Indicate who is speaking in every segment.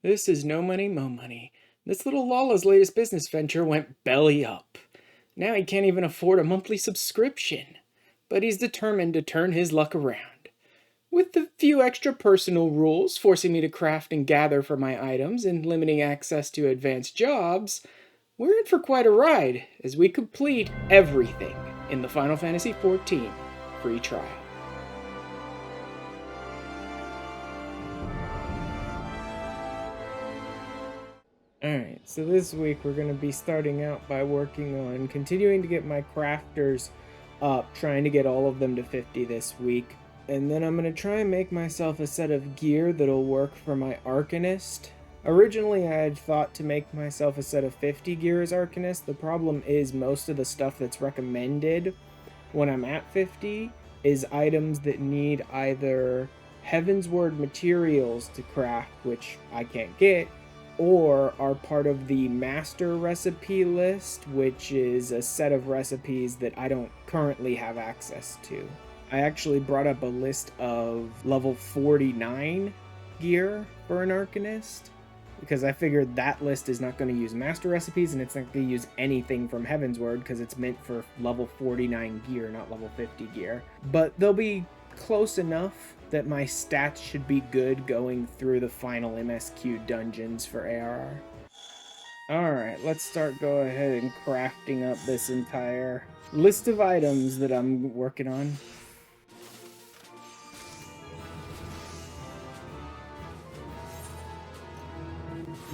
Speaker 1: This is no money, mo money. This little Lala's latest business venture went belly up. Now he can't even afford a monthly subscription. But he's determined to turn his luck around. With the few extra personal rules forcing me to craft and gather for my items and limiting access to advanced jobs, we're in for quite a ride as we complete everything in the Final Fantasy XIV free trial. Alright, so this week we're going to be starting out by working on continuing to get my crafters up, trying to get all of them to 50 this week. And then I'm going to try and make myself a set of gear that'll work for my Arcanist. Originally I had thought to make myself a set of 50 gear as Arcanist. The problem is most of the stuff that's recommended when I'm at 50 is items that need either Heavensward materials to craft, which I can't get, or are part of the master recipe list, which is a set of recipes that I don't currently have access to. I actually brought up a list of level 49 gear for an Arcanist, because I figured that list is not going to use master recipes, and it's not going to use anything from Heavensward, because it's meant for level 49 gear, not level 50 gear. But they'll be close enough that my stats should be good going through the final MSQ dungeons for ARR. Alright, let's go ahead and crafting up this entire list of items that I'm working on.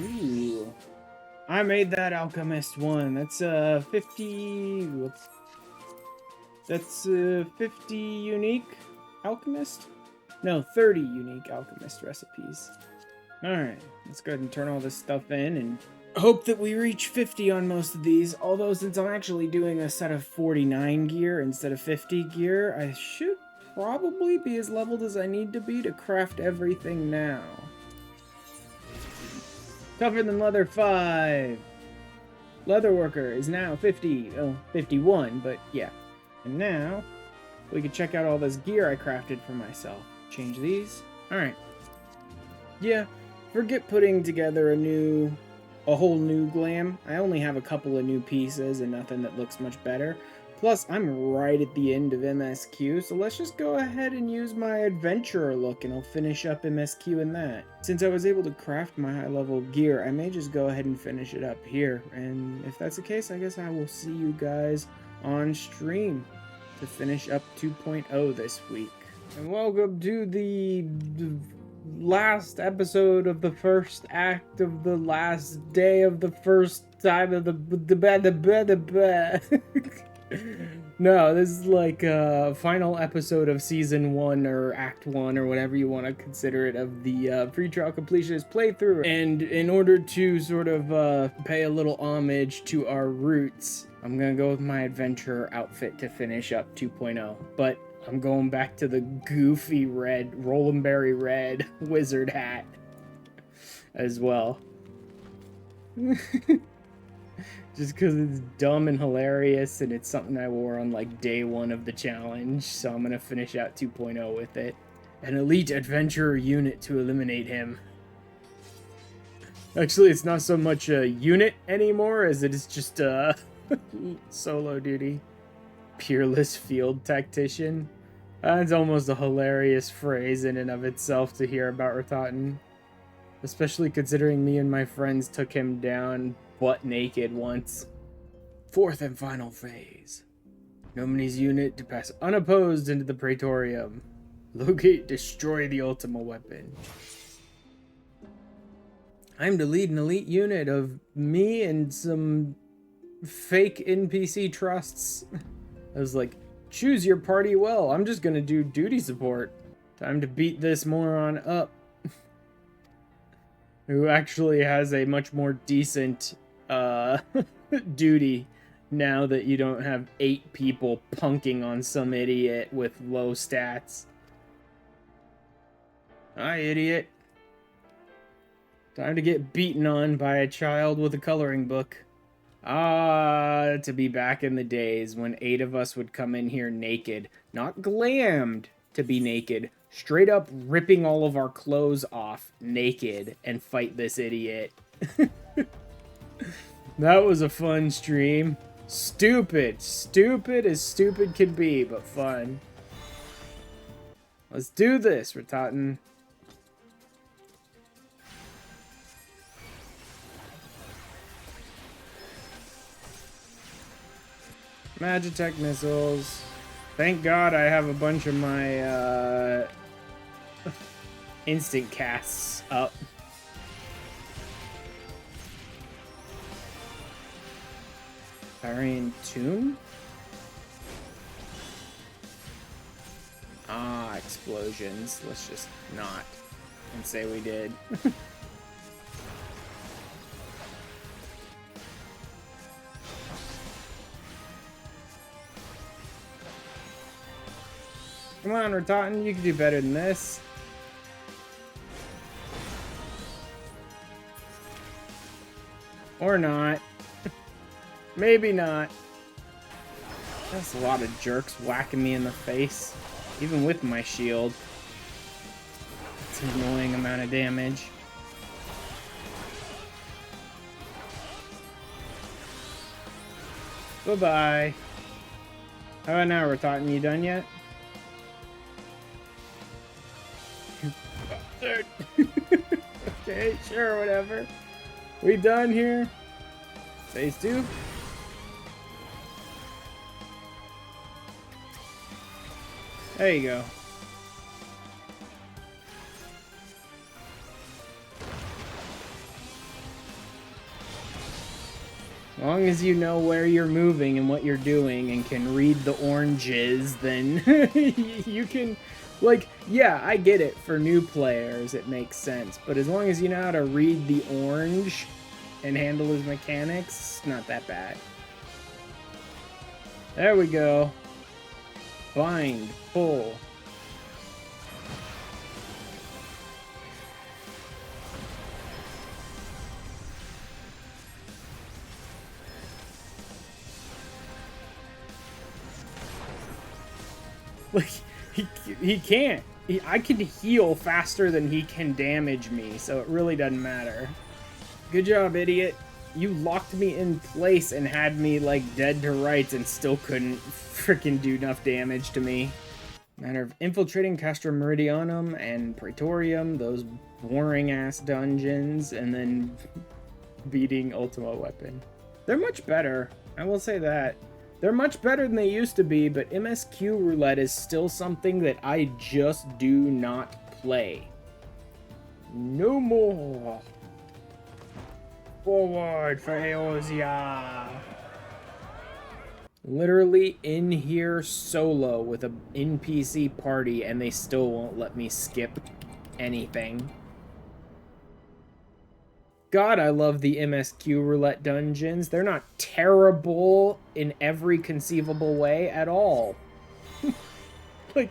Speaker 1: Ooh. I made that Alchemist one. That's 50... That's 50 unique Alchemist? No, 30 unique Alchemist recipes. Alright, let's go ahead and turn all this stuff in and hope that we reach 50 on most of these. Although since I'm actually doing a set of 49 gear instead of 50 gear, I should probably be as leveled as I need to be to craft everything now. Tougher than leather 5. Leatherworker is now 50. Oh, 51, but yeah. And now we can check out all this gear I crafted for myself. Change these. Alright. Yeah, forget putting together a whole new glam. I only have a couple of new pieces and nothing that looks much better. Plus, I'm right at the end of MSQ, so let's just go ahead and use my adventurer look and I'll finish up MSQ in that. Since I was able to craft my high level gear, I may just go ahead and finish it up here. And if that's the case, I guess I will see you guys on stream to finish up 2.0 this week. And welcome to the last episode of the first act of the last day of the first time of the No, this is like a final episode of season 1 or act 1 or whatever you want to consider it of the free trial completionist playthrough. And in order to sort of pay a little homage to our roots, I'm gonna go with my adventurer outfit to finish up 2.0. But I'm going back to the goofy red, Rolandberry red wizard hat as well. Just because it's dumb and hilarious, and it's something I wore on like day 1 of the challenge, so I'm gonna finish out 2.0 with it. An elite adventurer unit to eliminate him. Actually, it's not so much a unit anymore as it is just a solo duty. Peerless field tactician. That's almost a hilarious phrase in and of itself to hear about Rataten. Especially considering me and my friends took him down butt naked once. 4th and final phase. Nomuni's unit to pass unopposed into the Praetorium. Locate, destroy the Ultima weapon. I'm to lead an elite unit of me and some fake NPC trusts. I was like, choose your party well. I'm just gonna do duty support. Time to beat this moron up. Who actually has a much more decent duty now that you don't have 8 people punking on some idiot with low stats. Hi, idiot. Time to get beaten on by a child with a coloring book. Ah, to be back in the days when 8 of us would come in here naked. Not glammed to be naked, straight up ripping all of our clothes off naked and fight this idiot. That was a fun stream. Stupid. Stupid as stupid could be, but fun. Let's do this, Ratatin. Magitech missiles. Thank God I have a bunch of my instant casts up. Arian Tune? Ah, explosions. Let's just not and say we did. Come on, Ratatin, you can do better than this. Or not. Maybe not. That's a lot of jerks whacking me in the face, even with my shield. It's an annoying amount of damage. Bye-bye. How about now, Ratatin? You done yet? Okay, sure, whatever. We done here? Phase 2? There you go. As long as you know where you're moving and what you're doing and can read the oranges, then you can... Like, yeah, I get it. For new players, it makes sense. But as long as you know how to read the orange and handle his mechanics, it's not that bad. There we go. Bind. Pull. Like... He can't. I can heal faster than he can damage me, so it really doesn't matter. Good job, idiot. You locked me in place and had me, like, dead to rights and still couldn't freaking do enough damage to me. Matter of infiltrating Castra Meridianum and Praetorium, those boring-ass dungeons, and then beating Ultima weapon. They're much better. I will say that. They're much better than they used to be, but MSQ Roulette is still something that I just do not play. No more. Forward for Eorzea. Literally in here solo with an NPC party, and they still won't let me skip anything. God, I love the MSQ Roulette dungeons. They're not terrible in every conceivable way at all. Like,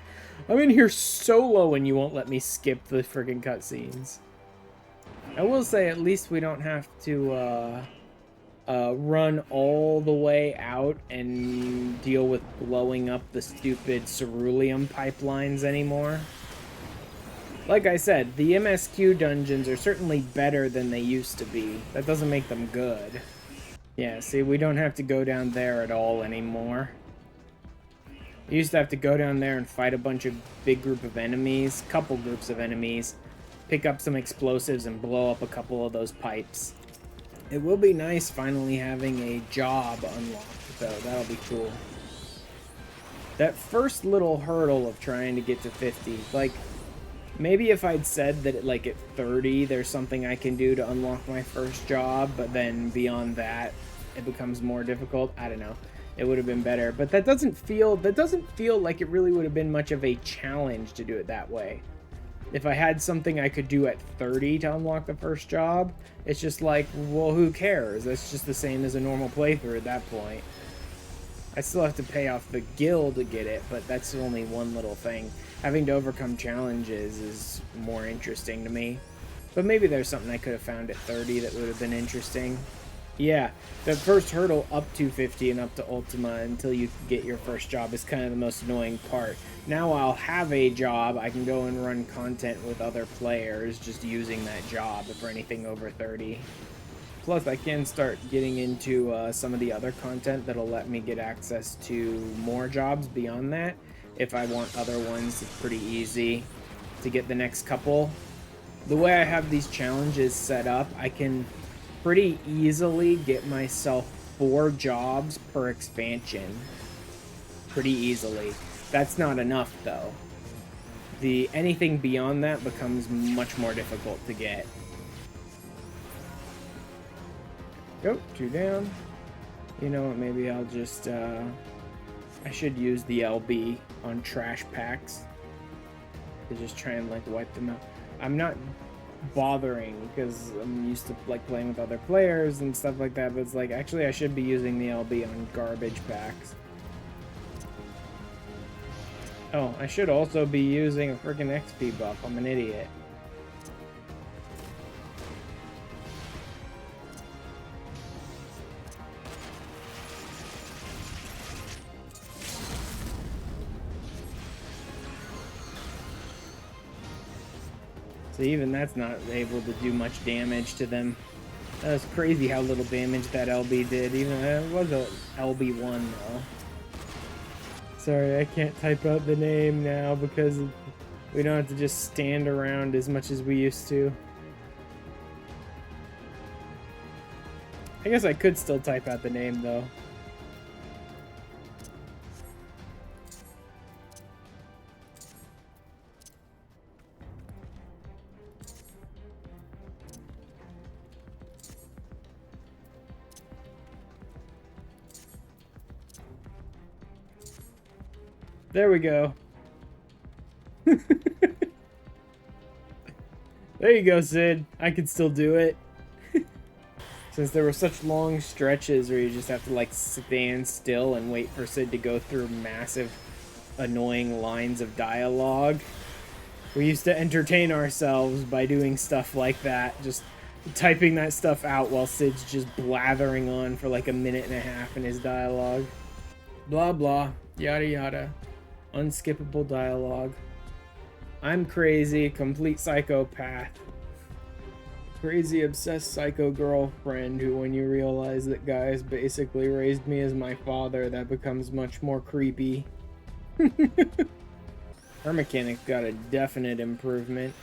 Speaker 1: I'm in here solo and you won't let me skip the friggin' cutscenes. I will say, at least we don't have to run all the way out and deal with blowing up the stupid cerulean pipelines anymore. Like I said, the MSQ dungeons are certainly better than they used to be. That doesn't make them good. Yeah, see, we don't have to go down there at all anymore. We used to have to go down there and fight a bunch of big group of enemies, couple groups of enemies, pick up some explosives and blow up a couple of those pipes. It will be nice finally having a job unlocked, though. That'll be cool. That first little hurdle of trying to get to 50, like... Maybe if I'd said that, like, at 30, there's something I can do to unlock my first job, but then beyond that, it becomes more difficult. I don't know. It would have been better. But that doesn't feel like it really would have been much of a challenge to do it that way. If I had something I could do at 30 to unlock the first job, it's just like, well, who cares? That's just the same as a normal playthrough at that point. I still have to pay off the guild to get it, but that's only one little thing. Having to overcome challenges is more interesting to me. But maybe there's something I could have found at 30 that would have been interesting. Yeah, the first hurdle up to 50 and up to Ultima until you get your first job is kind of the most annoying part. Now I'll have a job, I can go and run content with other players just using that job for anything over 30. Plus I can start getting into some of the other content that'll let me get access to more jobs beyond that. If I want other ones, it's pretty easy to get the next couple. The way I have these challenges set up, I can pretty easily get myself 4 jobs per expansion. Pretty easily. That's not enough though. Anything beyond that becomes much more difficult to get. Go, 2 down. You know what, maybe I'll just I should use the LB on trash packs to just try and like wipe them out. I'm not bothering because I'm used to like playing with other players and stuff like that, but it's like actually I should be using the LB on garbage packs. Oh, I should also be using a freaking XP buff. I'm an idiot. So even that's not able to do much damage to them. That was crazy how little damage that LB did. Even it was a LB1 though. Sorry, I can't type out the name now because we don't have to just stand around as much as we used to. I guess I could still type out the name though. There we go. There you go, Sid. I could still do it. Since there were such long stretches where you just have to like stand still and wait for Sid to go through massive, annoying lines of dialogue. We used to entertain ourselves by doing stuff like that, just typing that stuff out while Sid's just blathering on for like a minute and a half in his dialogue. Blah blah, yada yada. Unskippable dialogue. I'm crazy, complete psychopath. Crazy, obsessed psycho girlfriend who, when you realize that guys basically raised me as my father, that becomes much more creepy. Her mechanic got a definite improvement.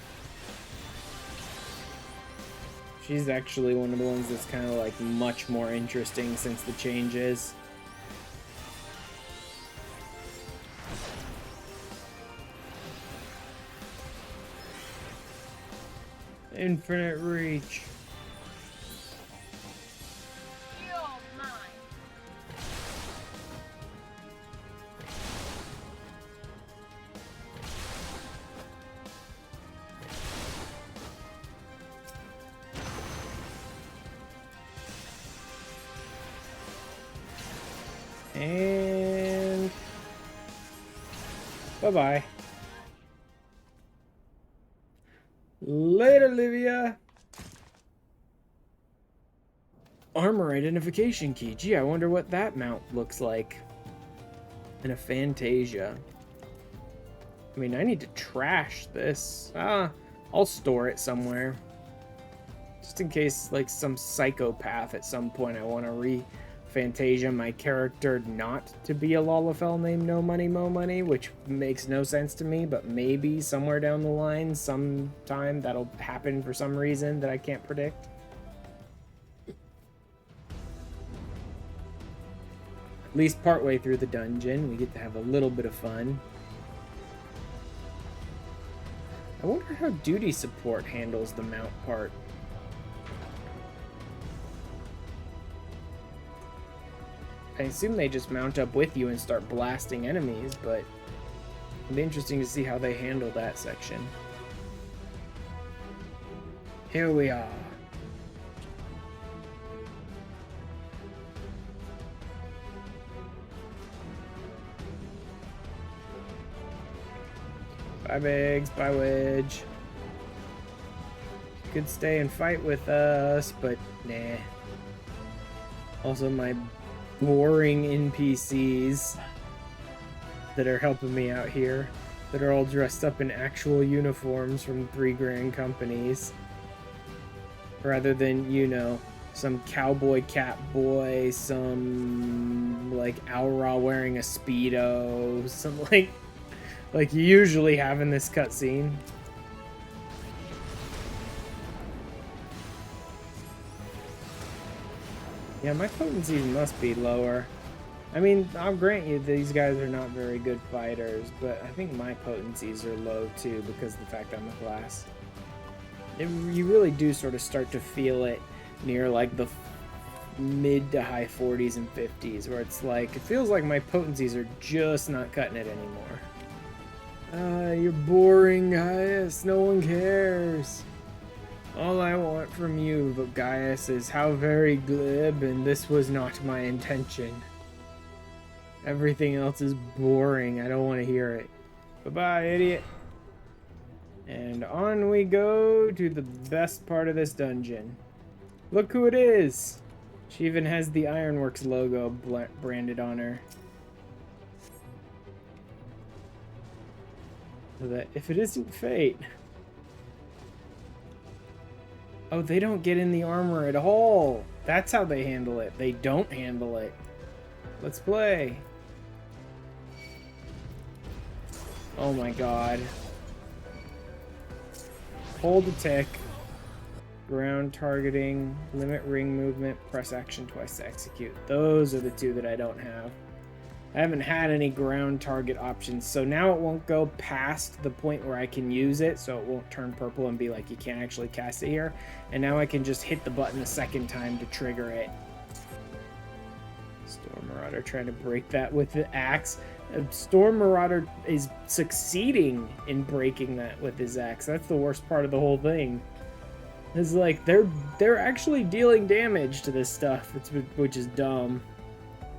Speaker 1: She's actually one of the ones that's kind of like much more interesting since the changes. Infinite reach.
Speaker 2: You're mine.
Speaker 1: And bye-bye. Later, Livia. Armor identification key. Gee, I wonder what that mount looks like. In a Fantasia. I mean, I need to trash this. I'll store it somewhere. Just in case, like, some psychopath at some point I want to Fantasia my character not to be a Lalafell named No Money Mo Money, which makes no sense to me, but maybe somewhere down the line, sometime that'll happen for some reason that I can't predict. At least partway through the dungeon, we get to have a little bit of fun. I wonder how duty support handles the mount part. I assume they just mount up with you and start blasting enemies, but it'll be interesting to see how they handle that section. Here we are. Bye, Biggs. Bye, Wedge. Could stay and fight with us, but nah. Also, my boring NPCs that are helping me out here, that are all dressed up in actual uniforms from 3 grand companies, rather than, you know, some cowboy cat boy, some like Aura wearing a Speedo, some like you usually have in this cutscene. Yeah, my potencies must be lower. I mean, I'll grant you these guys are not very good fighters, but I think my potencies are low too because of the fact I'm a class. You really do sort of start to feel it near like the mid to high 40s and 50s, where it's like, it feels like my potencies are just not cutting it anymore. You're boring, Gaius. No one cares. All I want from you, Gaius, is how very glib, and this was not my intention. Everything else is boring. I don't want to hear it. Bye-bye, idiot. And on we go to the best part of this dungeon. Look who it is! She even has the Ironworks logo branded on her. So that if it isn't fate... Oh, they don't get in the armor at all! That's how they handle it. They don't handle it. Let's play. Oh my god. Hold the tick. Ground targeting, limit ring movement, press action twice to execute. Those are the two that I don't have. I haven't had any ground target options, so now it won't go past the point where I can use it, so it won't turn purple and be like, you can't actually cast it here. And now I can just hit the button a second time to trigger it. Storm Marauder trying to break that with the axe. Storm Marauder is succeeding in breaking that with his axe. That's the worst part of the whole thing. It's like they're actually dealing damage to this stuff, which is dumb.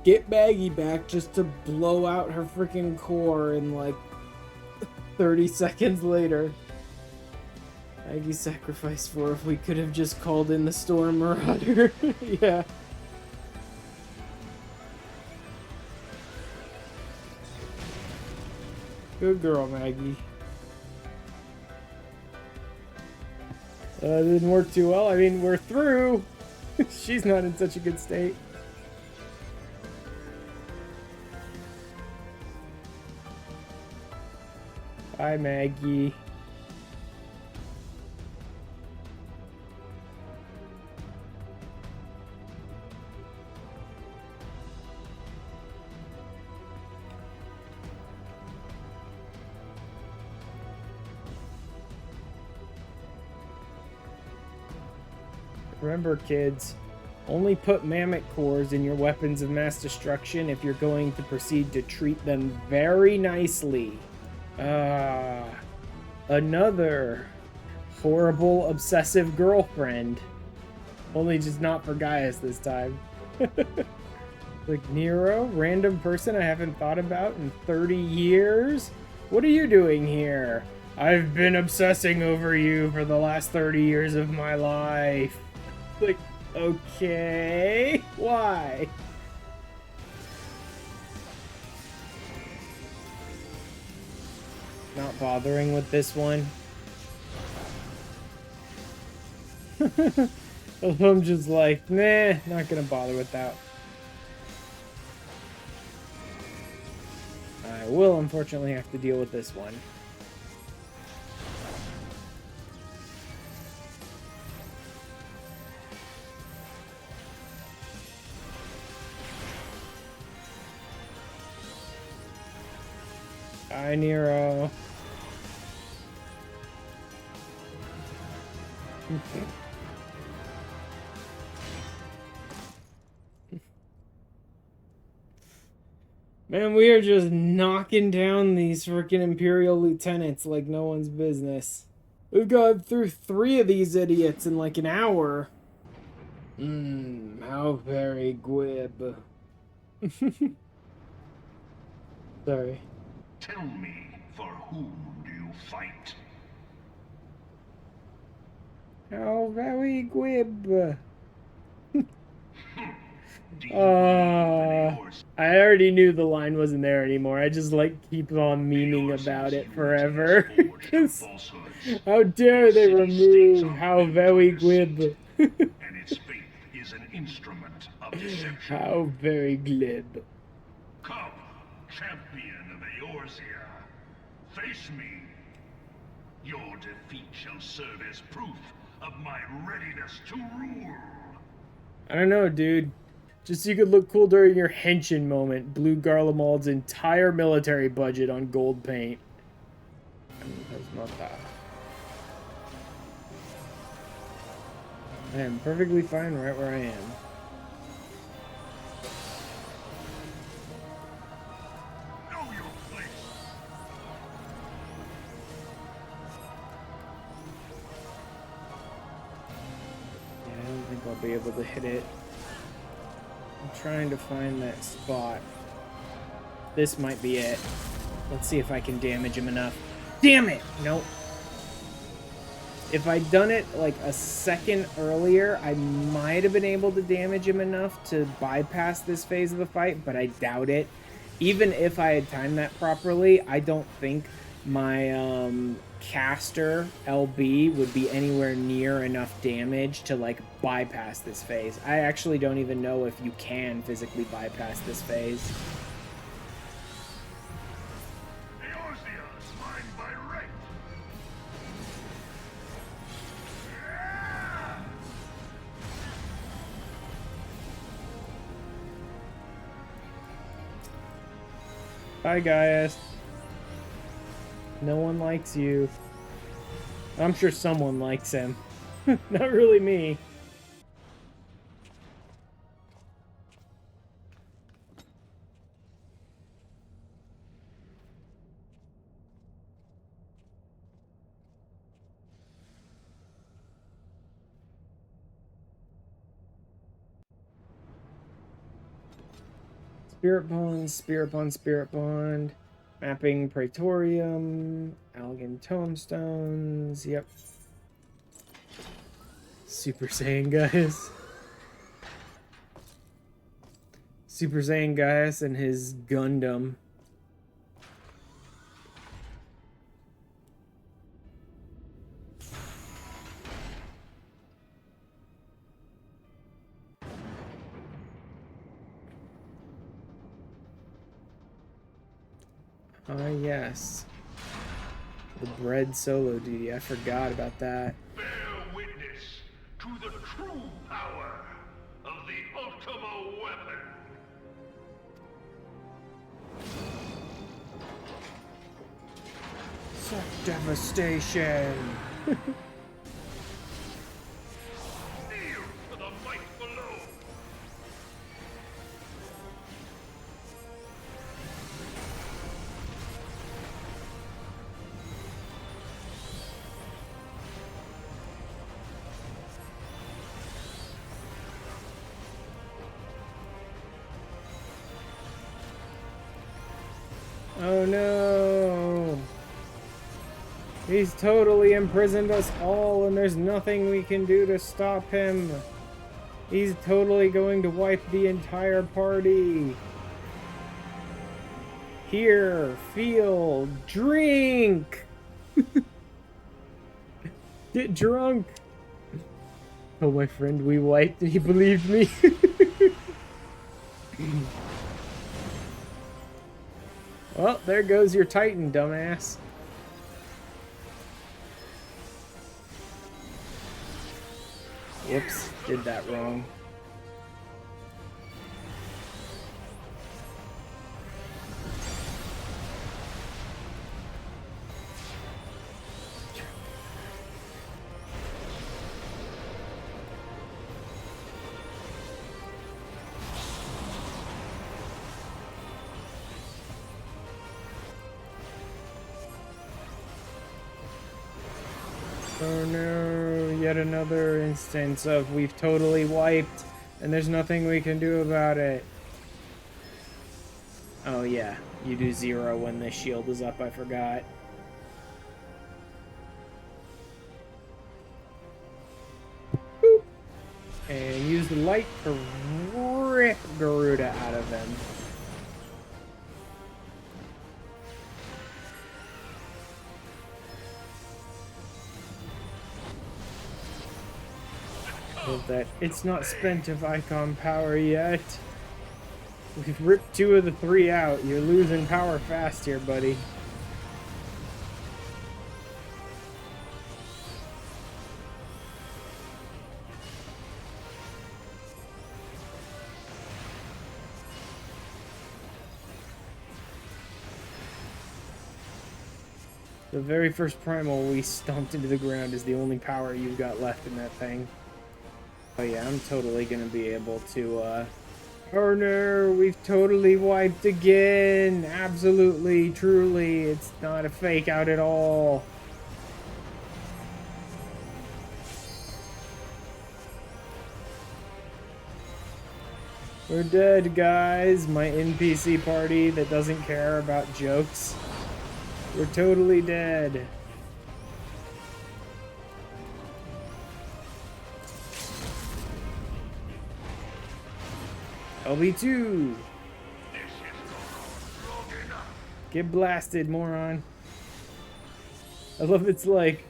Speaker 1: Get Maggie back just to blow out her freaking core in like 30 seconds later. Maggie sacrificed for if we could have just called in the Storm Marauder. Yeah. Good girl, Maggie. It didn't work too well. I mean, we're through. She's not in such a good state. Bye, Maggie. Remember, kids, only put mammoth cores in your weapons of mass destruction if you're going to proceed to treat them very nicely. Another horrible obsessive girlfriend. Only just not for Gaius this time. Like Nero, random person I haven't thought about in 30 years? What are you doing here? I've been obsessing over you for the last 30 years of my life. Like, okay, why? Not bothering with this one. I'm just like, nah, not gonna bother with that. I will unfortunately have to deal with this one. Bye, Nero. Man, we are just knocking down these freaking Imperial lieutenants like no one's business. We've gone through 3 of these idiots in like an hour. How very glib. Sorry.
Speaker 3: Tell me, for whom do you fight?
Speaker 1: How very glib.
Speaker 3: Do you believe in
Speaker 1: I already knew the line wasn't there anymore. I just like keep on memeing about it forever. Cause how dare they remove how very glib.
Speaker 3: and its faith is an instrument of deception.
Speaker 1: How very glib.
Speaker 3: Come, champion of Eorzea, face me. Your defeat shall serve as proof of my readiness to rule.
Speaker 1: I don't know, dude. Just so you could look cool during your henshin moment, blew Garlemald's entire military budget on gold paint. That's not that. I am perfectly fine right where I am.
Speaker 3: Know your place.
Speaker 1: Yeah, I don't think I'll be able to hit it. I'm trying to find that spot. This might be it. Let's see if I can damage him enough. Damn it! Nope. If I'd done it like a second earlier, I might have been able to damage him enough to bypass this phase of the fight, but I doubt it. Even if I had timed that properly, I don't think my caster LB would be anywhere near enough damage to like bypass this phase. I actually don't even know if you can physically bypass this phase.
Speaker 3: Eorzea is mine by right.
Speaker 1: Hi, Gaius. No one likes you. I'm sure someone likes him. Not really me. Spirit Bond, Spirit Bond, Spirit Bond. Mapping Praetorium. Allegan Tomestones. Yep. Super Saiyan Gaius. Super Saiyan Gaius and his Gundam. Ah, yes. The bread solo duty. I forgot about that.
Speaker 3: Bear witness to the true power of the Ultima weapon.
Speaker 1: Such devastation.
Speaker 3: Kneel to the might below.
Speaker 1: Oh no! He's totally imprisoned us all and there's nothing we can do to stop him. He's totally going to wipe the entire party. Here, feel, drink! Get drunk! Oh, my friend, we wiped and he believed me. Well, there goes your Titan, dumbass. Whoops, did that wrong. Oh no, yet another instance of we've totally wiped and there's nothing we can do about it. Oh yeah, you do 0 when the shield is up, I forgot. Boop. And use the light to rip Garuda out of him. That it's not spent of icon power yet. We've ripped 2 of the 3 out. You're losing power fast here, buddy. The very first primal we stomped into the ground is the only power you've got left in that thing. Oh yeah, I'm totally gonna be able to, Oh no, we've totally wiped again! Absolutely, truly, it's not a fake out at all. We're dead, guys. My NPC party that doesn't care about jokes. We're totally dead. LB2! Get blasted, moron. I love it's like,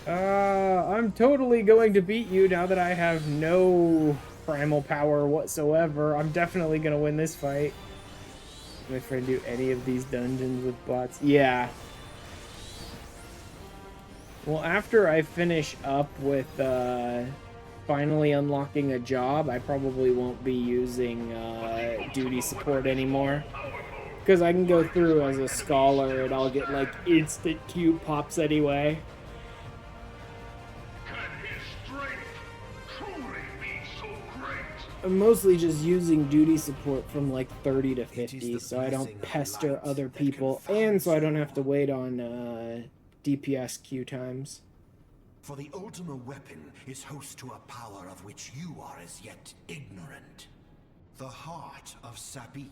Speaker 1: I'm totally going to beat you now that I have no primal power whatsoever. I'm definitely going to win this fight. My friend do any of these dungeons with bots? Yeah. Well, after I finish up with, finally unlocking a job, I probably won't be using duty support anymore, because I can go through as a scholar and I'll get like instant cube pops anyway.
Speaker 3: Can his strength truly be so great?
Speaker 1: I'm mostly just using duty support from like 30 to 50 so I don't pester other people and so I don't have to wait on DPS queue times.
Speaker 4: For the Ultima weapon is host to a power of which you are as yet ignorant. The heart of Sabik.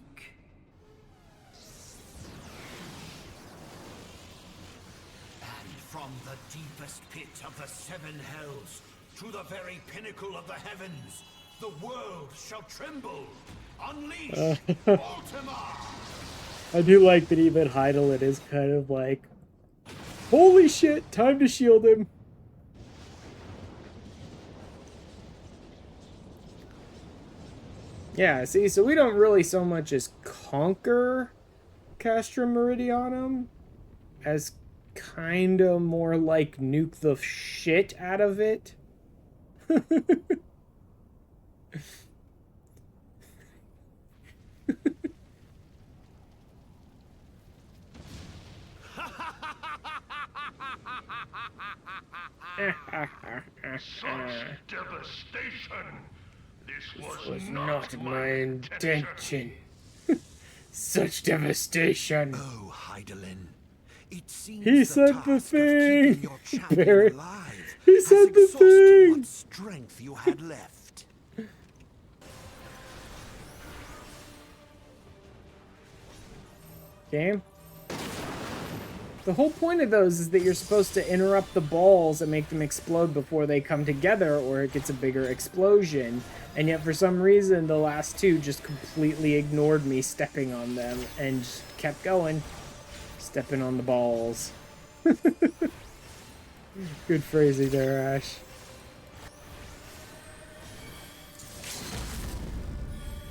Speaker 4: And from the deepest pit of the 7 hells, to the very pinnacle of the heavens, the world shall tremble. Unleash Ultima!
Speaker 1: I do like that even Heidelin is kind of like, holy shit, time to shield him. Yeah, see, so we don't really so much as conquer Castra Meridianum as kinda more like nuke the shit out of it.
Speaker 3: Such devastation! This was
Speaker 1: Not my intention. Such devastation.
Speaker 4: Oh, Heidelin. It seems
Speaker 1: He said the
Speaker 4: task of
Speaker 1: thing.
Speaker 4: keeping your champion
Speaker 1: Barrett.
Speaker 4: alive
Speaker 1: He
Speaker 4: has
Speaker 1: said the
Speaker 4: exhausted
Speaker 1: thing.
Speaker 4: what strength you had left.
Speaker 1: Game. The whole point of those is that you're supposed to interrupt the balls and make them explode before they come together, or it gets a bigger explosion. And yet, for some reason, the last 2 just completely ignored me stepping on them and just kept going. Stepping on the balls. Good phrasing there, Ash.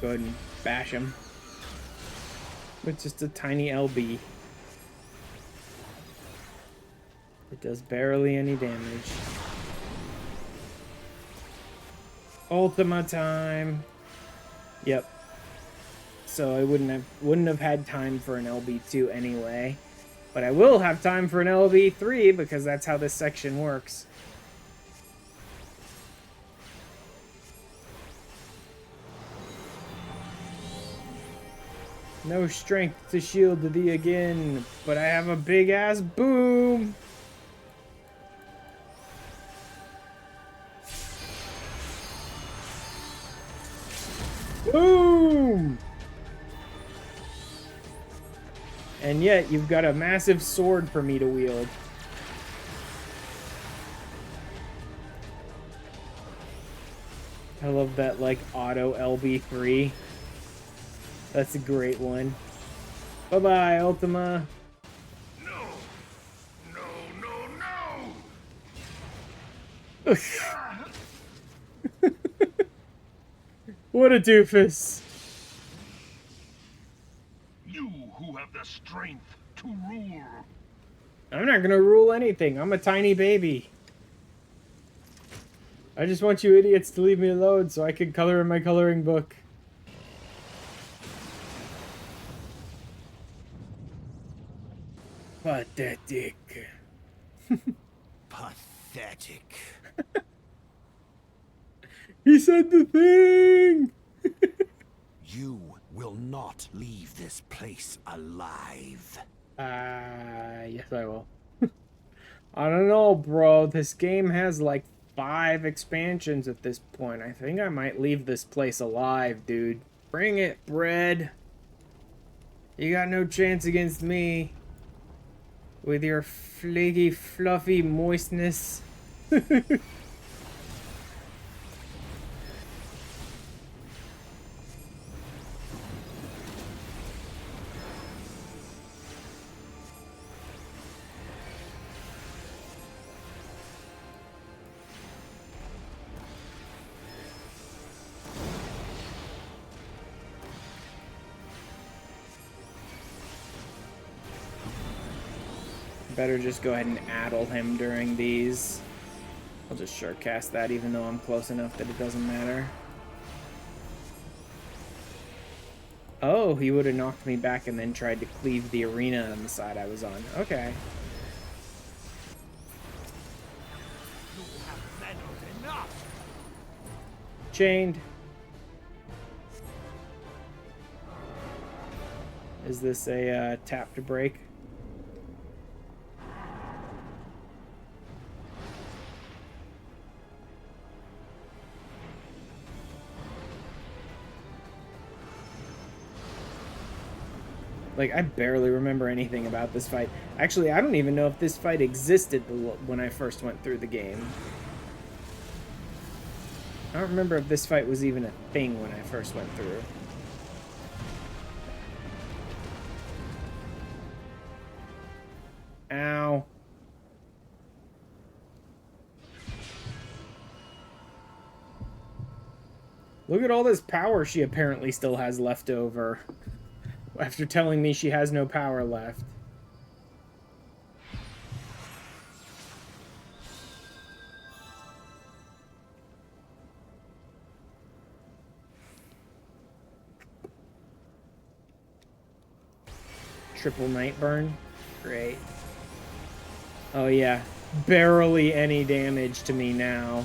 Speaker 1: Go ahead and bash him. With just a tiny LB. It does barely any damage. Ultima time. Yep. So I wouldn't have had time for an LB2 anyway. But I will have time for an LB3 because that's how this section works. No strength to shield thee again, but I have a big ass boom. Boom! And yet, you've got a massive sword for me to wield. I love that, like, auto LB3. That's a great one. Bye-bye, Ultima.
Speaker 3: No! No, no, no!
Speaker 1: What a doofus.
Speaker 3: You who have the strength to rule.
Speaker 1: I'm not gonna rule anything. I'm a tiny baby. I just want you idiots to leave me alone so I can color in my coloring book. Pathetic.
Speaker 4: Pathetic.
Speaker 1: He said the thing!
Speaker 4: You will not leave this place alive.
Speaker 1: Yes I will. I don't know, bro. This game has like 5 expansions at this point. I think I might leave this place alive, dude. Bring it, bread. You got no chance against me. With your flaky, fluffy moistness. Better just go ahead and addle him during these. I'll just short cast that even though I'm close enough that it doesn't matter. Oh, he would have knocked me back and then tried to cleave the arena on the side I was on. Okay.
Speaker 4: You have meddled enough.
Speaker 1: Chained. Is this a tap to break? Like, I barely remember anything about this fight. Actually, I don't even know if this fight existed when I first went through the game. I don't remember if this fight was even a thing when I first went through. Ow. Look at all this power she apparently still has left over. After telling me she has no power left. Triple night burn. Great. Oh yeah. Barely any damage to me now.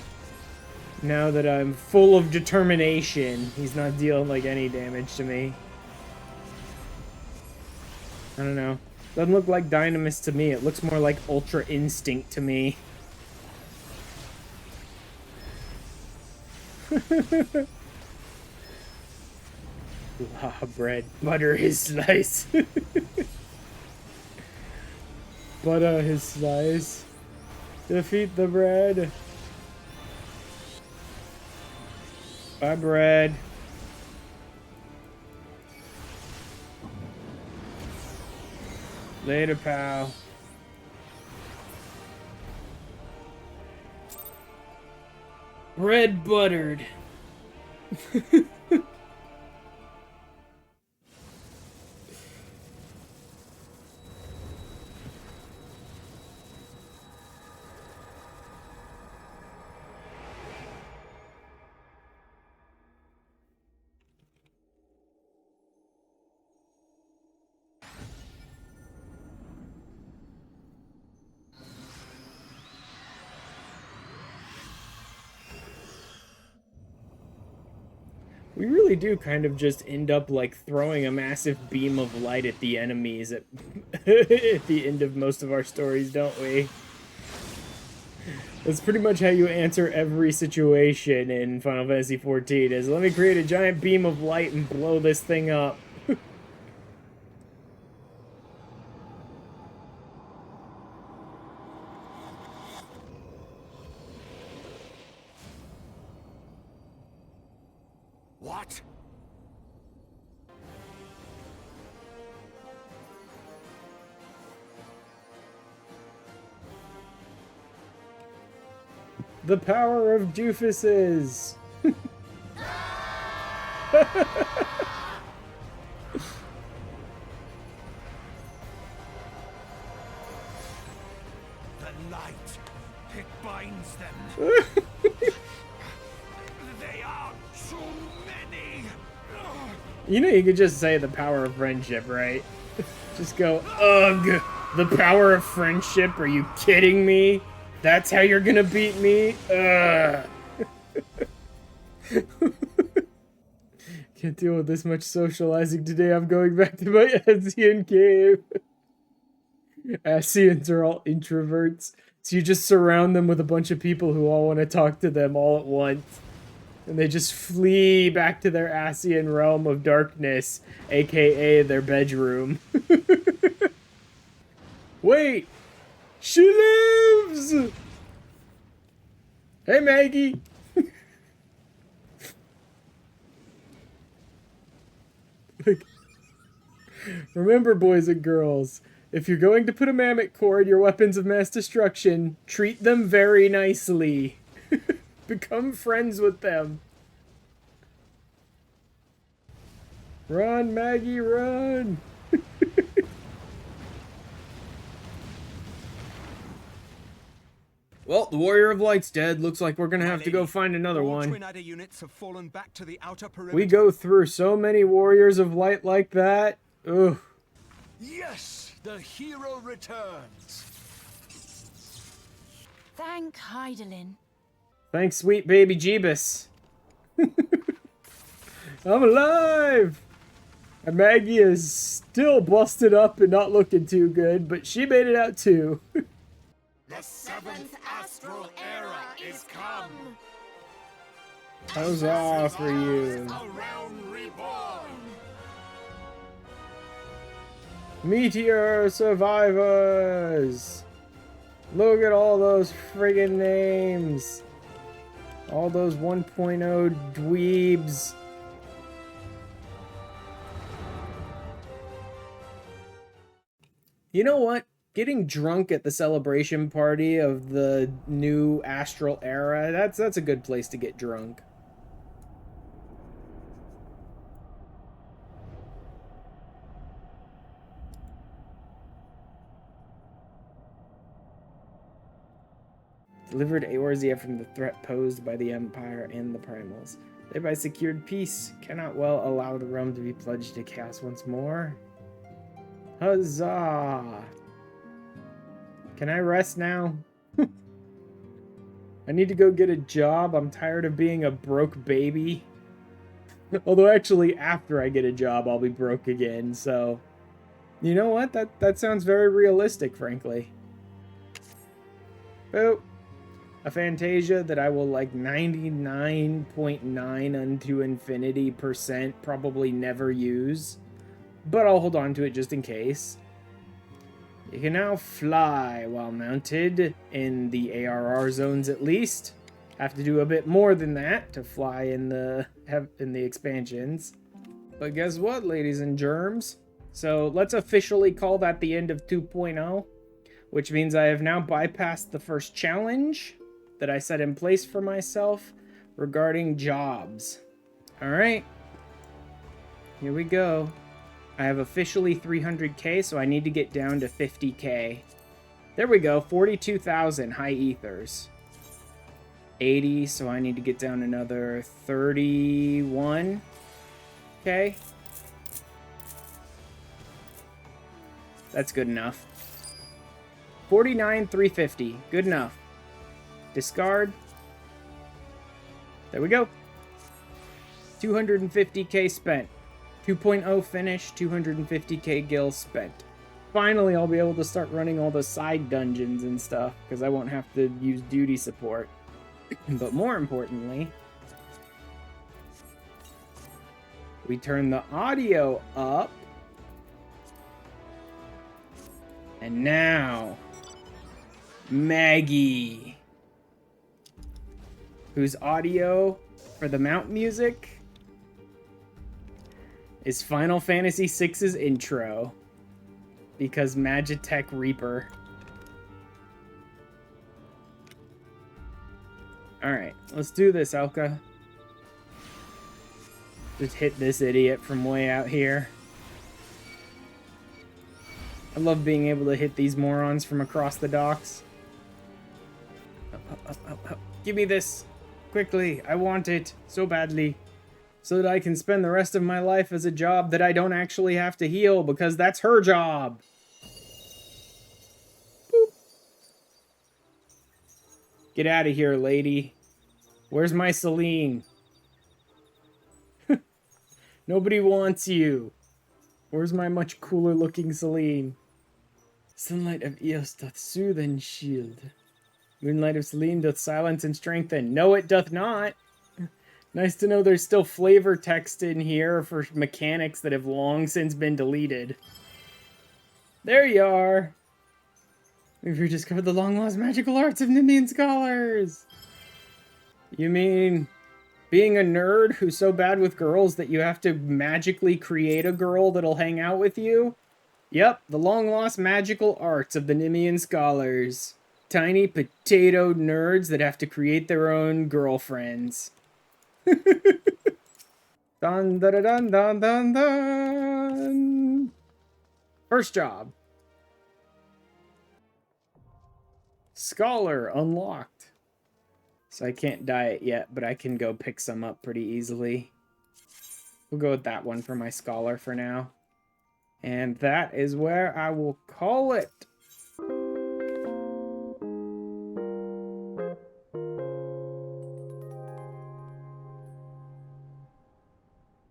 Speaker 1: Now that I'm full of determination, he's not dealing like any damage to me. I don't know. Doesn't look like Dynamis to me. It looks more like Ultra Instinct to me. Ah, bread. Butter his slice. Butter his slice. Defeat the bread. Bye, bread. Later, pal. Bread buttered. We really do kind of just end up like throwing a massive beam of light at the enemies at, at the end of most of our stories, don't we? That's pretty much how you answer every situation in Final Fantasy XIV, is let me create a giant beam of light and blow this thing up.
Speaker 4: What?
Speaker 1: The power of doofuses!
Speaker 4: The light, it binds them. They are too many.
Speaker 1: You know, you could just say the power of friendship, right? Just go, ugh, the power of friendship? Are you kidding me? That's how you're gonna beat me? Ugh. Can't deal with this much socializing today. I'm going back to my Asian cave. Asians are all introverts, so you just surround them with a bunch of people who all want to talk to them all at once. And they just flee back to their Asian realm of darkness, aka their bedroom. Wait! She lives! Hey, Maggie! Like, remember, boys and girls, if you're going to put a mammoth core in your weapons of mass destruction, treat them very nicely. Become friends with them. Run, Maggie, run! Well, the Warrior of Light's dead. Looks like we're gonna have to go find another one.
Speaker 5: Twin adder units have fallen back to the outer perimeter.
Speaker 1: We go through so many Warriors of Light like that. Ugh.
Speaker 4: Yes, the hero returns.
Speaker 2: Thank Heidelin.
Speaker 1: Thanks, sweet baby Jeebus. I'm alive! And Maggie is still busted up and not looking too good, but she made it out too.
Speaker 4: The seventh astral era is come.
Speaker 1: Huzzah for you.
Speaker 4: A realm reborn.
Speaker 1: Meteor survivors! Look at all those friggin' names. All those 1.0 dweebs. You know what? Getting drunk at the celebration party of the new astral era, that's a good place to get drunk. Delivered Eorzea from the threat posed by the Empire and the Primals. Thereby secured peace. Cannot well allow the realm to be pledged to chaos once more. Huzzah! Can I rest now? I need to go get a job. I'm tired of being a broke baby. Although actually, after I get a job, I'll be broke again, so... You know what? That sounds very realistic, frankly. Boop. A Fantasia that I will like 99.9 unto infinity % probably never use. But I'll hold on to it just in case. You can now fly while mounted, in the ARR zones at least. Have to do a bit more than that to fly in the expansions. But guess what, ladies and germs? So let's officially call that the end of 2.0, which means I have now bypassed the first challenge that I set in place for myself regarding jobs. Alright. Here we go. I have officially 300k, so I need to get down to 50k. There we go, 42,000 high ethers. 80, so I need to get down another 31. Okay. That's good enough. 49,350. Good enough. Discard. There we go. 250k spent. 2.0 finish, 250k gills spent. Finally, I'll be able to start running all the side dungeons and stuff, because I won't have to use duty support. But more importantly, we turn the audio up. And now, Maggie, whose audio for the mount music is Final Fantasy VI's intro. Because Magitech Reaper. Alright, let's do this, Elka. Just hit this idiot from way out here. I love being able to hit these morons from across the docks. Up. Give me this! Quickly! I want it so badly. So that I can spend the rest of my life as a job that I don't actually have to heal, because that's her job! Boop. Get out of here, lady. Where's my Celine? Nobody wants you. Where's my much cooler looking Celine? Sunlight of Eos doth soothe and shield. Moonlight of Celine doth silence and strengthen. No, it doth not. Nice to know there's still flavor text in here for mechanics that have long since been deleted. There you are. We've rediscovered the long-lost magical arts of Nemean scholars. You mean being a nerd who's so bad with girls that you have to magically create a girl that'll hang out with you? Yep, the long-lost magical arts of the Nemean scholars. Tiny potato nerds that have to create their own girlfriends. Dun dun dun dun dun dun. First job. Scholar unlocked. So I can't dye it yet, but I can go pick some up pretty easily. We'll go with that one for my scholar for now. And that is where I will call it.